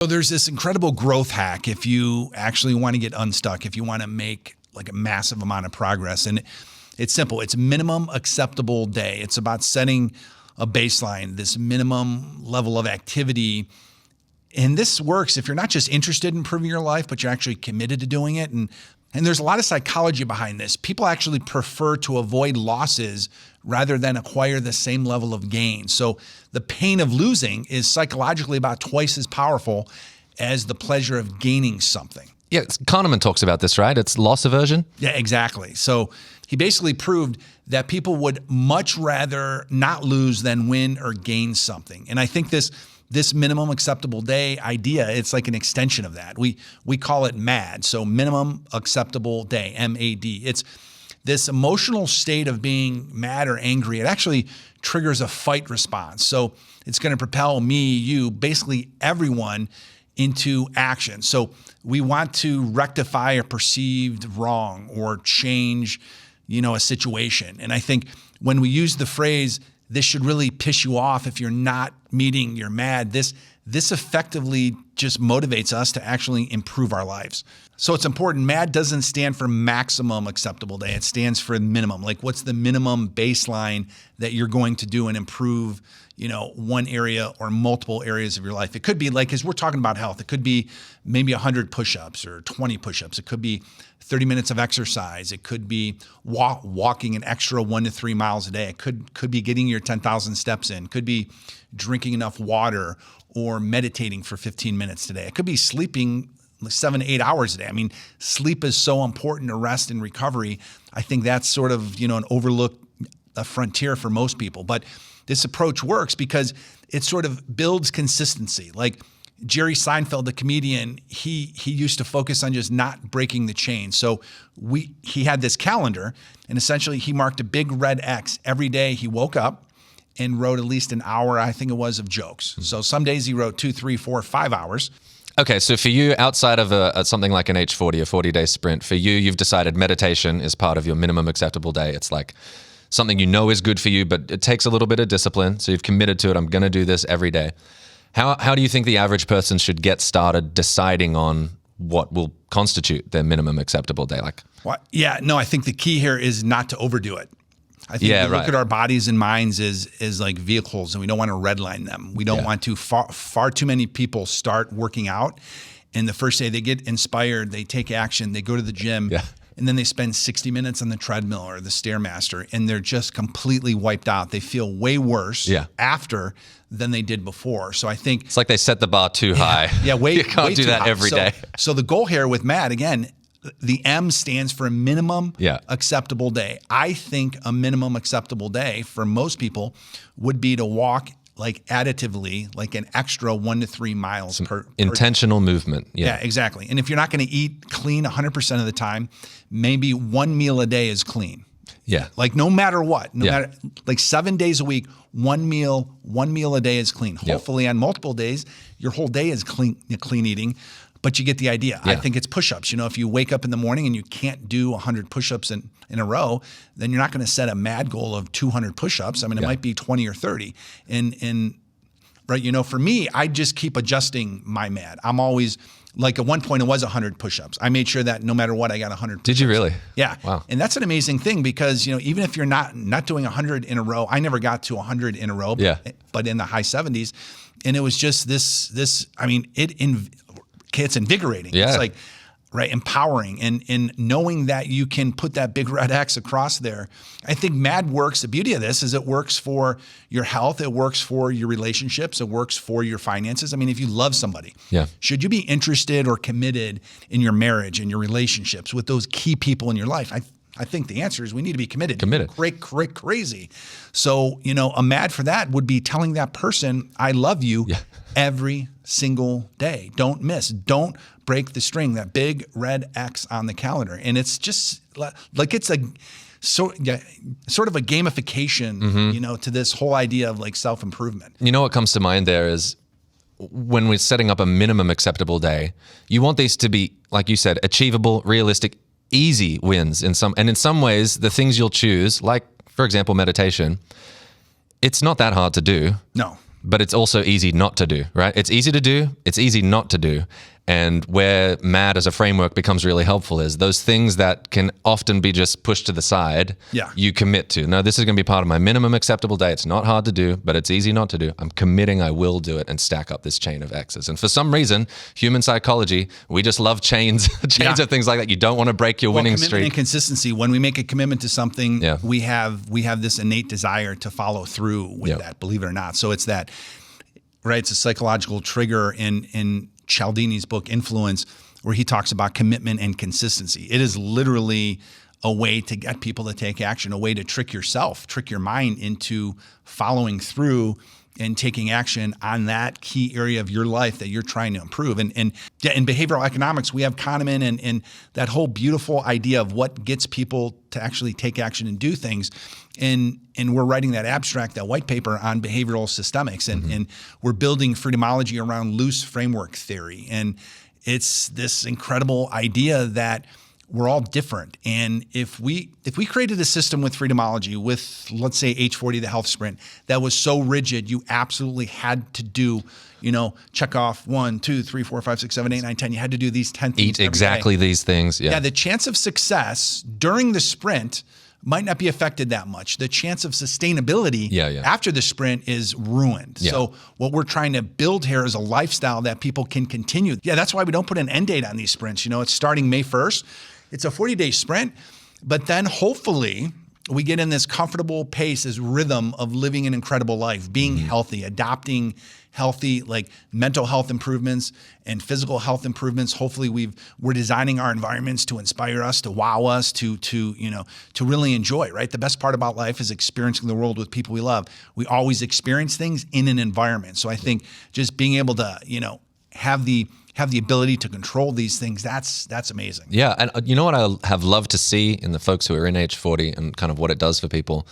So there's this incredible growth hack if you actually want to get unstuck, if you want to make like a massive amount of progress. And it's simple. It's minimum acceptable day. It's about setting a baseline, this minimum level of activity. And this works if you're not just interested in improving your life, but you're actually committed to doing it. And there's a lot of psychology behind this. People actually prefer to avoid losses rather than acquire the same level of gain. So the pain of losing is psychologically about twice as powerful as the pleasure of gaining something. Yeah, Kahneman talks about this, right? It's loss aversion. Yeah, exactly. So he basically proved that people would much rather not lose than win or gain something. And I think this minimum acceptable day idea, it's like an extension of that. We call it MAD, so minimum acceptable day, M-A-D. It's this emotional state of being mad or angry. It actually triggers a fight response. So it's going to propel me, you, basically everyone into action. So we want to rectify a perceived wrong or change, a situation. And I think when we use the phrase, this should really piss you off if you're not meeting your MAD, this effectively just motivates us to actually improve our lives. So it's important. MAD doesn't stand for maximum acceptable day. It stands for minimum. Like, what's the minimum baseline that you're going to do and improve, one area or multiple areas of your life? It could be like, as we're talking about health, it could be maybe 100 push-ups or 20 push-ups. It could be 30 minutes of exercise. It could be walking an extra 1 to 3 miles a day. It could be getting your 10,000 steps in. It could be drinking enough water or meditating for 15 minutes today. It could be sleeping 7 to 8 hours a day. I mean, sleep is so important to rest and recovery. I think that's sort of, an overlooked frontier for most people. But this approach works because it sort of builds consistency. Like Jerry Seinfeld, the comedian, he used to focus on just not breaking the chain. So he had this calendar, and essentially he marked a big red X every day he woke up and wrote at least an hour, I think it was, of jokes. So some days he wrote 2, 3, 4, 5 hours. Okay, so for you, outside of something like an H40, a 40-day sprint, for you, you've decided meditation is part of your minimum acceptable day. It's like something you know is good for you, but it takes a little bit of discipline. So you've committed to it. I'm going to do this every day. How do you think the average person should get started deciding on what will constitute their minimum acceptable day? I think the key here is not to overdo it. I think we look at our bodies and minds as like vehicles, and we don't want to redline them. We don't want to. Far too many people start working out, and the first day they get inspired, they take action, they go to the gym, and then they spend 60 minutes on the treadmill or the Stairmaster, and they're just completely wiped out. They feel way worse after than they did before. So I think it's like they set the bar too high. Yeah, you can't do that every day. So the goal here with MAD, again, the M stands for minimum acceptable day. I think a minimum acceptable day for most people would be to walk like additively, like an extra 1 to 3 miles per intentional movement. Yeah, exactly. And if you're not going to eat clean 100% of the time, maybe 1 meal a day is clean. Yeah. Like no matter what, matter, like 7 days a week, one meal a day is clean. Hopefully on multiple days, your whole day is clean eating. But you get the idea. I think it's push-ups. If you wake up in the morning and you can't do 100 push-ups in a row, then you're not going to set a MAD goal of 200 push-ups. I mean, it might be 20 or 30. And right, for me, I just keep adjusting my MAD. I'm always, like at one point it was 100 push-ups. I made sure that no matter what, I got 100 push-ups. Did you really? Yeah. Wow. And that's an amazing thing because, even if you're not doing 100 in a row, I never got to 100 in a row, but in the high 70s. And it was just this, I mean, it's invigorating. Yeah. It's like, empowering and knowing that you can put that big red X across there. I think MAD works. The beauty of this is it works for your health. It works for your relationships. It works for your finances. I mean, if you love somebody, should you be interested or committed in your marriage and your relationships with those key people in your life? I think the answer is we need to be committed. Crazy. So, a MAD for that would be telling that person, I love you every single day. Don't miss. Don't break the string, that big red X on the calendar. And it's just like it's sort of a gamification, to this whole idea of like self-improvement. What comes to mind there is when we're setting up a minimum acceptable day, you want these to be, like you said, achievable, realistic, easy wins in some ways, the things you'll choose, like for example, meditation, it's not that hard to do. No. but it's also easy not to do, right? It's easy to do, it's easy not to do. And where MAD as a framework becomes really helpful is those things that can often be just pushed to the side, you commit to. No, this is going to be part of my minimum acceptable day. It's not hard to do, but it's easy not to do. I'm committing I will do it and stack up this chain of X's. And for some reason, human psychology, we just love chains of things like that. You don't want to break your winning commitment streak. And consistency. When we make a commitment to something, we have this innate desire to follow through with that, believe it or not. So it's that, right? It's a psychological trigger in Cialdini's book Influence, where he talks about commitment and consistency. It is literally a way to get people to take action, a way to trick yourself, trick your mind into following through and taking action on that key area of your life that you're trying to improve. And in behavioral economics, we have Kahneman and that whole beautiful idea of what gets people to actually take action and do things. And we're writing that abstract, that white paper on behavioral systemics, and we're building freedomology around loose framework theory. And it's this incredible idea that we're all different. And if we created a system with freedomology, with, let's say, H40, the health sprint, that was so rigid, you absolutely had to do, check off 1, 2, 3, 4, 5, 6, 7, 8, 9, 10. You had to do these 10 things. Eat exactly these things. Yeah. The chance of success during the sprint might not be affected that much. The chance of sustainability after the sprint is ruined. So what we're trying to build here is a lifestyle that people can continue. That's why we don't put an end date on these sprints. It's starting May 1st. It's a 40-day sprint, but then hopefully we get in this comfortable pace, this rhythm of living an incredible life, being healthy, adopting healthy, like mental health improvements and physical health improvements. Hopefully we're designing our environments to inspire us, to wow us, to really enjoy, right? The best part about life is experiencing the world with people we love. We always experience things in an environment. So I think just being able to, have the ability to control these things, that's amazing. Yeah, and you know what I have loved to see in the folks who are in H40 and kind of what it does for people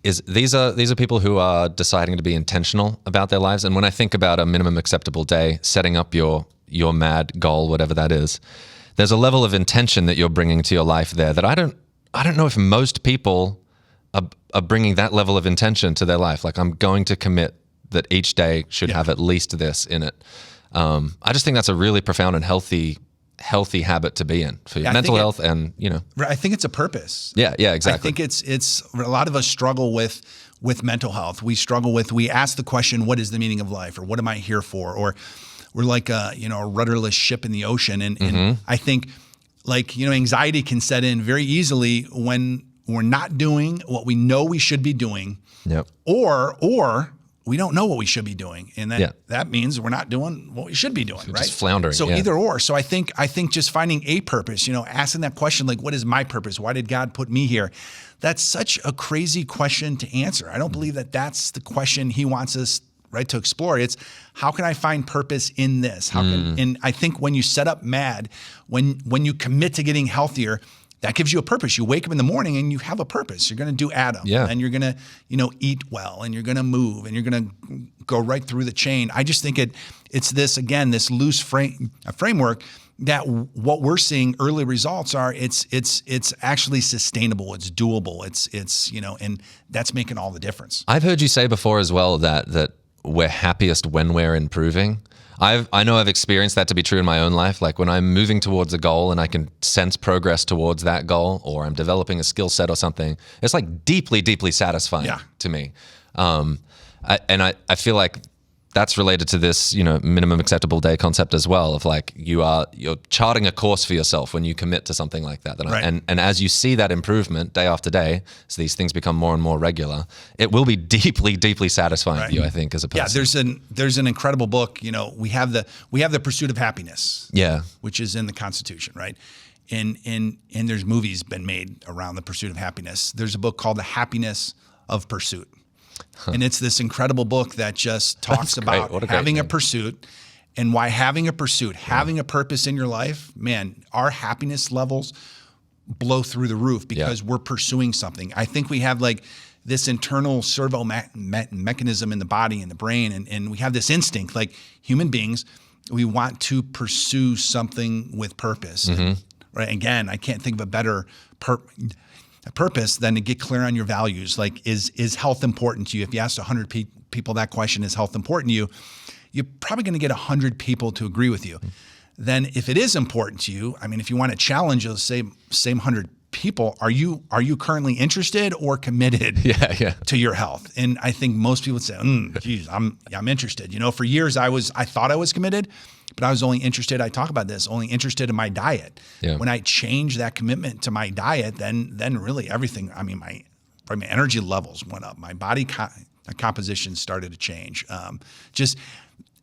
is these are people who are deciding to be intentional about their lives. And when I think about a minimum acceptable day, setting up your MAD goal, whatever that is, there's a level of intention that you're bringing to your life there that I don't know if most people are bringing that level of intention to their life. Like, I'm going to commit that each day should have at least this in it. I just think that's a really profound and healthy habit to be in for your mental health and, I think it's a purpose. Yeah, exactly. I think it's a lot of us struggle with mental health. We ask the question, what is the meaning of life? Or what am I here for? Or we're like a rudderless ship in the ocean. And I think anxiety can set in very easily when we're not doing what we know we should be doing. Yep. Or we don't know what we should be doing. And that means we're not doing what we should be doing, right? Just floundering. So either or. So I think just finding a purpose, asking that question, like, what is my purpose? Why did God put me here? That's such a crazy question to answer. I don't believe that that's the question he wants us, right, to explore. It's, how can I find purpose in this? And I think when you set up MAD, when you commit to getting healthier, that gives you a purpose. You wake up in the morning and you have a purpose. You're going to do Adam, and you're going to, eat well, and you're going to move, and you're going to go right through the chain. I just think it's this, again, this loose framework that what we're seeing early results are. It's actually sustainable. It's doable. It's and that's making all the difference. I've heard you say before as well that we're happiest when we're improving. I know I've experienced that to be true in my own life. Like, when I'm moving towards a goal and I can sense progress towards that goal, or I'm developing a skill set or something, it's like deeply, deeply satisfying to me. I feel like that's related to this, minimum acceptable day concept as well, of like, you're charting a course for yourself when you commit to something like that. Right. And as you see that improvement day after day, as these things become more and more regular, it will be deeply, deeply sathing for you, I think, as a person. Yeah, there's an incredible book. We have the Pursuit of Happiness. Which is in the Constitution, right? And there's movies been made around the pursuit of happiness. There's a book called The Happiness of Pursuit. And it's this incredible book that just talks about having a pursuit and why having a pursuit, having a purpose in your life, man, our happiness levels blow through the roof because we're pursuing something. I think we have like this internal servo mechanism in the body and the brain, and we have this instinct, like human beings, we want to pursue something with purpose. Right? Again, I can't think of a better purpose than to get clear on your values. Like, is health important to you? If you asked 100 people that question, is health important to you? You're probably going to get 100 people to agree with you. Then if it is important to you, I mean, if you want to challenge those same 100 people, are you currently interested or committed to your health? And I think most people would say, geez, I'm interested. For years I thought I was committed, but I was only interested, I talk about this, only interested in my diet. Yeah. When I changed that commitment to my diet, then really everything, I mean, my energy levels went up. My body composition started to change.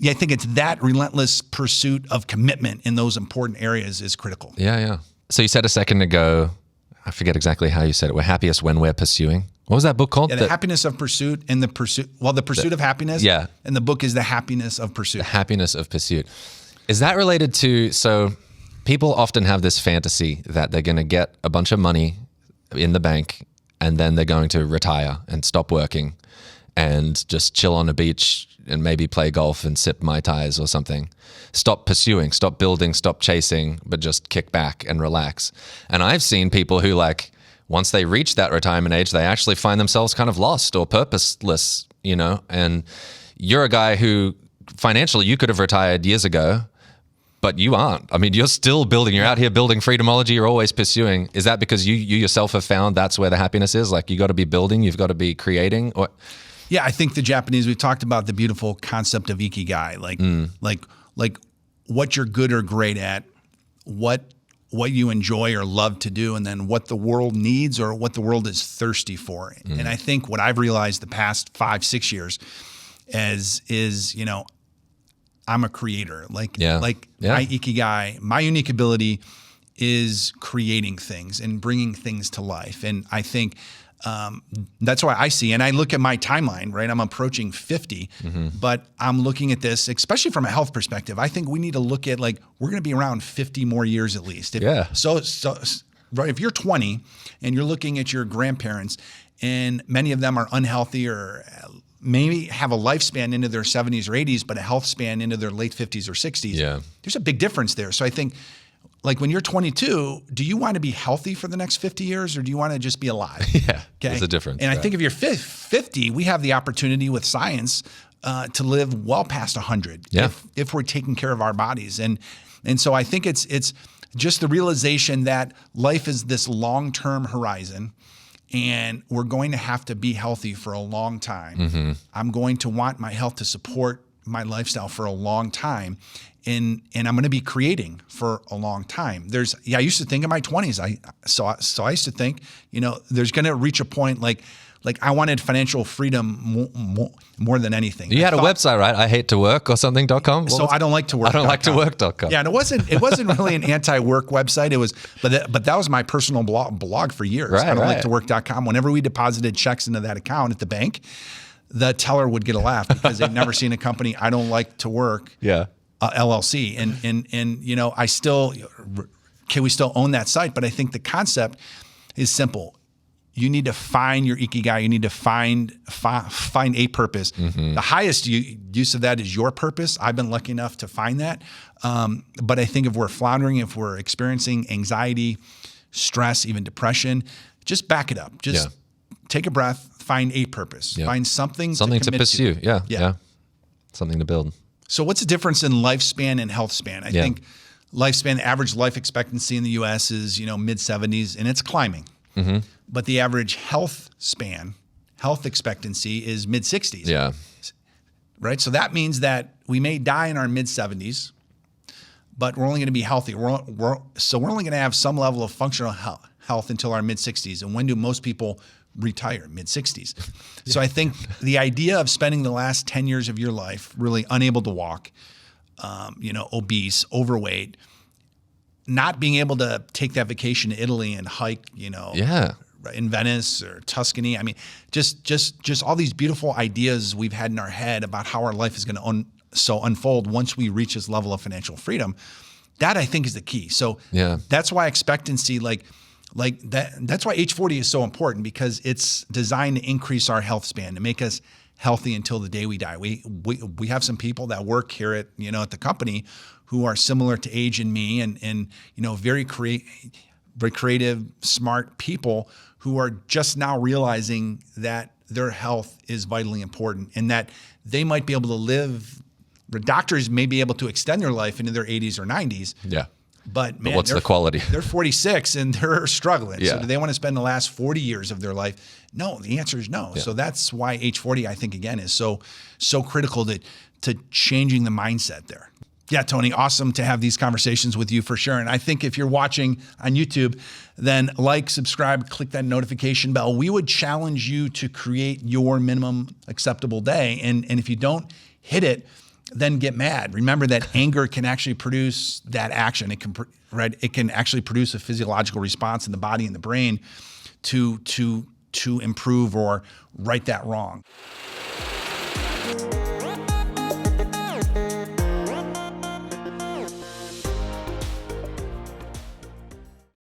I think it's that relentless pursuit of commitment in those important areas is critical. Yeah. So you said a second ago, I forget exactly how you said it, we're happiest when we're pursuing. What was that book called? Yeah, the happiness of pursuit and the pursuit of happiness. Yeah. And the book is The Happiness of Pursuit. The happiness of pursuit. Is that related to, so people often have this fantasy that they're going to get a bunch of money in the bank and then they're going to retire and stop working and just chill on a beach and maybe play golf and sip Mai Tais or something. Stop pursuing, stop building, stop chasing, but just kick back and relax. And I've seen people who, like, once they reach that retirement age, they actually find themselves kind of lost or purposeless, and you're a guy who financially you could have retired years ago, but you aren't. I mean, you're still building, you're out here building Freedomology, you're always pursuing. Is that because you yourself have found that's where the happiness is? Like, you got to be building, you've got to be creating? Or yeah, I think the Japanese, we've talked about the beautiful concept of ikigai, like what you're good or great at, what you enjoy or love to do, and then what the world needs or what the world is thirsty for. And I think what I've realized the past 5-6 years is I'm a creator. My ikigai, my unique ability is creating things and bringing things to life. And I think that's why I see, and I look at my timeline, right? I'm approaching 50, but I'm looking at this, especially from a health perspective. I think we need to look at, like, we're going to be around 50 more years at least. So right, if you're 20 and you're looking at your grandparents and many of them are unhealthy or maybe have a lifespan into their 70s or 80s, but a health span into their late 50s or 60s, there's a big difference there. So I think, like, when you're 22, do you want to be healthy for the next 50 years or do you want to just be alive? Yeah, there's a difference. And I think if you're 50, we have the opportunity with science to live well past 100 if we're taking care of our bodies. And so I think it's just the realization that life is this long-term horizon and we're going to have to be healthy for a long time. I'm going to want my health to support my lifestyle for a long time. And I'm going to be creating for a long time. I used to think in my 20s, I used to think, there's going to reach a point like I wanted financial freedom more than anything. You had a website, right? I hate to work or something.com. So I don't like to work. I don't like to work.com. Yeah, and it wasn't really an anti-work website. It was, but that was my personal blog for years. Right, I don't like to work.com. Whenever we deposited checks into that account at the bank, the teller would get a laugh because they'd never seen a company, I don't like to work. LLC. And I still, we still own that site, but I think the concept is simple. You need to find your ikigai. You need to find a purpose. The highest use of that is your purpose. I've been lucky enough to find that. But I think if we're floundering, if we're experiencing anxiety, stress, even depression, just back it up. Just take a breath, find a purpose, find something to pursue. Yeah. Something to build. So what's the difference in lifespan and health span? I think lifespan, average life expectancy in the U.S. is, mid-70s, and it's climbing. But the average health expectancy is mid-60s. Yeah. Right? So that means that we may die in our mid-70s, but we're only going to be healthy. So we're only going to have some level of functional health until our mid-60s. And when do most people retire? Mid-60s. So I think the idea of spending the last 10 years of your life really unable to walk, obese, overweight, not being able to take that vacation to Italy and hike, in Venice or Tuscany. I mean, just all these beautiful ideas we've had in our head about how our life is going to unfold once we reach this level of financial freedom. That, I think, is the key. So that's why expectancy, that's why age 40 is so important, because it's designed to increase our health span, to make us healthy until the day we die. We have some people that work here at the company who are similar to age and me, and very creative, smart people who are just now realizing that their health is vitally important, and that they might be able to live, the doctors may be able to extend their life into their 80s or 90s. Yeah. But man, what's the quality? They're 46 and they're struggling. Yeah. So do they want to spend the last 40 years of their life? No, the answer is no. Yeah. So that's why age 40, I think, again, is so critical to changing the mindset there. Yeah, Tony, awesome to have these conversations with you for sure. And I think if you're watching on YouTube, then like, subscribe, click that notification bell. We would challenge you to create your minimum acceptable day. And if you don't hit it, then get mad. Remember that anger can actually produce that action. It can actually produce a physiological response in the body and the brain to improve or right that wrong.